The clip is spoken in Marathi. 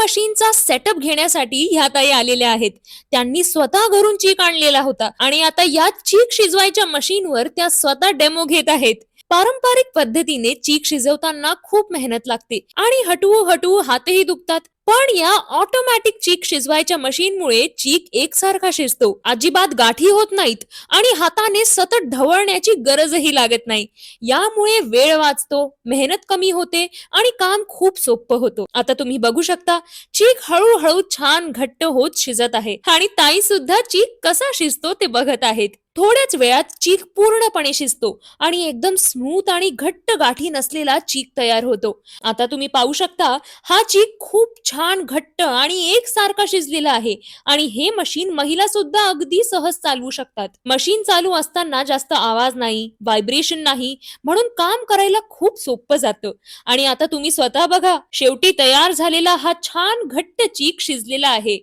मशीनचा सेटअप घेण्यासाठी ह्या ताई आलेल्या आहेत. त्यांनी स्वतः घरून चीक आणलेला होता आणि आता या चीक शिजवायच्या मशीनवर त्या स्वतः डेमो घेत आहेत. पारंपरिक पद्धतीने चीक शिजवताना खूप मेहनत लागते आणि हटवू हटवू हातही दुखतात. पण या ऑटोमॅटिक चीक शिजवायच्या मशीनमुळे चीक एकसारखा शिजतो, अजिबात गाठी होत नाहीत आणि हाताने सतत ढवळण्याची गरजही लागत नाही. यामुळे वेळ वाचतो, मेहनत कमी होते आणि काम खूप सोपं होतं. आता तुम्ही बघू शकता, चीक हळूहळू छान घट्ट होत शिजत आहे आणि ताई सुद्धा चीक कसा शिजतो ते बघत आहेत. थोड्याच वेळात चीक पूर्णपणे शिजतो आणि एकदम स्मूथ आणि घट्ट गाठी नसलेला चीक तयार होतो. आता तुम्ही पाहू शकता, हा चीक खूप छान घट्ट आणि एकसारखा शिजलेला आहे आणि हे मशीन महिला सुद्धा अगदी सहज चालवू शकतात. मशीन चालू असताना जास्त आवाज नाही, व्हायब्रेशन नाही, म्हणून काम करायला खूप सोपं जातं. आणि आता तुम्ही स्वतः बघा, शेवटी तयार झालेला हा छान घट्ट चीक शिजलेला आहे.